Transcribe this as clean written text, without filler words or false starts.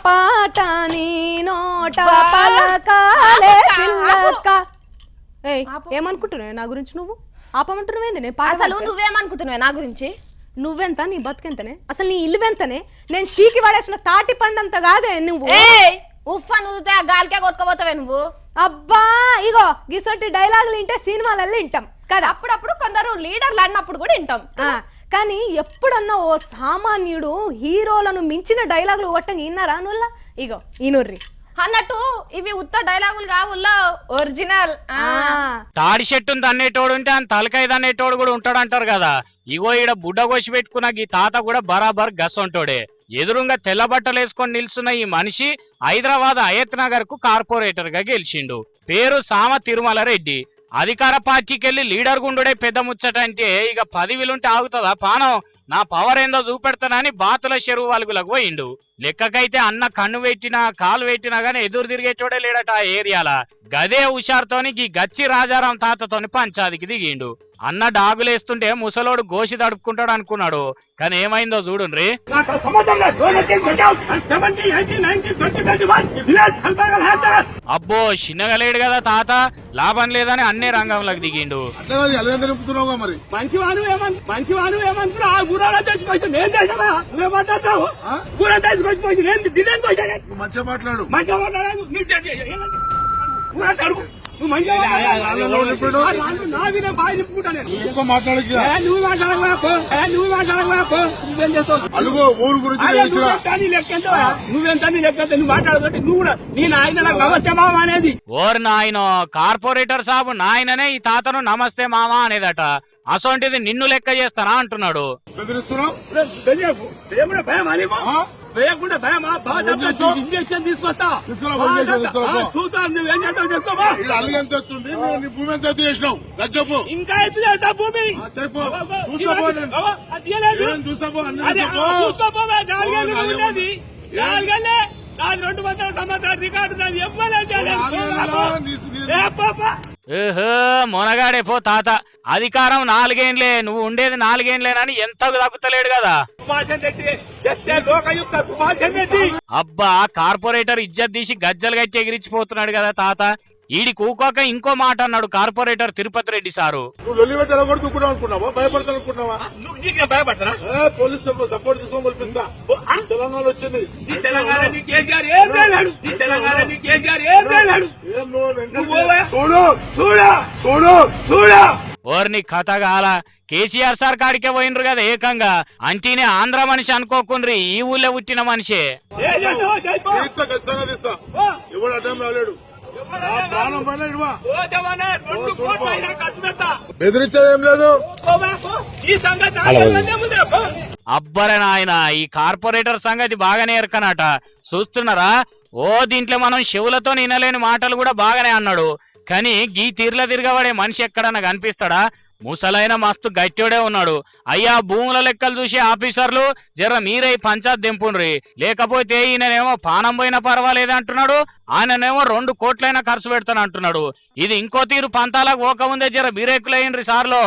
పాట నీ నోట పలకాలే పిల్లక్క. ఏయ్ ఏమనుకుంటున్నావు నా గురించి? నువ్వు ఆపమంటున్నావేంది? నేను అసలు నువ్వేమనుకుంటున్నావు నా గురించి? నువ్వెంత, నీ బతుకెంతనే, అసలు నీ ఇల్లు ఎంతనే? నేను షీకి పడేసిన తాటి పండంత కాదే నువ్వు. ఉఫ్ నువ్వుతే గాలికే కొట్టుకోపోతావే నువ్వు. అబ్బా ఇగో గిసొట్టి డైలాగులు వింటే సినిమాలలో వింటాం కదా, అప్పుడప్పుడు కొందరు లీడర్లు అన్నప్పుడు కూడా వింటాం. కానీ ఎప్పుడన్నా ఓ సామాన్యుడు హీరోలను మించిన డైలాగులు కొట్టంగా విన్నారా నువ్వులా? ఇగో ఈనుర్రి అన్నట్టు ఇవి ఉత్త డైలాగులు కావుల్లో ఒరిజినల్. తాడి చెట్టును దన్నేటోడు ఉంటే ఆయన తలకాయ దన్నేటోడు కూడా ఉంటాడు అంటారు కదా. ఇగో ఈడ బుడ్డ కోసి పెట్టుకున్న ఈ తాత కూడా బరాబర్ గసంటోడే. ఎదురుగా తెల్ల బట్టలు వేసుకొని నిల్చున్న ఈ మనిషి హైదరాబాద్ అయత్ నగర్ కు కార్పొరేటర్ గా గెలిచిండు. పేరు సామ తిరుమల రెడ్డి. అధికార పార్టీకి వెళ్లి లీడర్ గుండుడే పెద్ద ముచ్చట అంటే ఇక పదవిలుంటే ఆగుతుందా పానం? నా పవర్ ఏందో చూపెడతానని బాతుల చెరువు వాళ్ళకు పోయిండు. లెక్కకైతే అన్న కన్ను పెట్టినా కాలు పెట్టినా గానీ ఎదురు తిరిగేటోడే లేడట ఆ ఏరియాల. గదే హుషారుతోని ఈ గచ్చి రాజారాం తాతతోని పంచాదికి దిగిండు. అన్న డాగులేస్తుంటే ముసలోడు గోసి తడుపుకుంటాడు అనుకున్నాడు, కానీ ఏమైందో చూడుండ్రి. అబ్బో చిన్నగలేడు కదా తాత, లాభం లేదని అన్నే రంగంలోకి దిగిండు. ఓర్ నాయనో, కార్పొరేటర్ సాబు నాయననే ఈ తాతను నమస్తే మామా అనేదట. అసొంటిది నిన్ను లెక్క చేస్తానా అంటున్నాడు. మొనగాడే పో తాత, అధికారం 4 ఏండ్లే, నువ్వు ఉండేది 4 ఏండ్లేనని ఎంత తగ్గుతలేడు కదా. అబ్బా కార్పొరేటర్ ఇజ్జత్ తీసి గజ్జలు గట్టి ఎగిరిచిపోతున్నాడు కదా తాత. ఈడి కూకోక ఇంకో మాట అన్నాడు కార్పొరేటర్ తిరుపతి రెడ్డి సారు. ఓర్ని కథ గాల, కేసీఆర్ సార్ కాడికే పోయినరు కదా ఏకంగా. అంటేనే ఆంధ్ర మనిషి అనుకోకుండ్రి, ఈ ఊళ్ళో పుట్టిన మనిషే. బెదిరించేదేం లేదు. అబ్బరే నాయన, ఈ కార్పొరేటర్ సంగతి బాగానే ఎరకనట. చూస్తున్నారా? ఓ దీంట్లో మనం చెవులతో వినలేని మాటలు కూడా బాగానే అన్నాడు. కానీ గీ తీర్ల తిరగబడే మనిషి ఎక్కడన్నా కనిపిస్తాడా? ముసలైన మస్తు గట్టిడే ఉన్నాడు. అయ్యా భూముల లెక్కలు చూసి ఆఫీసర్లు జర మీరై పంచాయత్ దింపుండ్రి, లేకపోతే ఈయననేమో పానం పోయినా పర్వాలేదు అంటున్నాడు, ఆయననేమో 2 కోట్లైనా ఖర్చు పెడతాను అంటున్నాడు. ఇది ఇంకో తీరు పంతాలకు పోకముందే జర బీరేకులయ్యండ్రి సార్లో.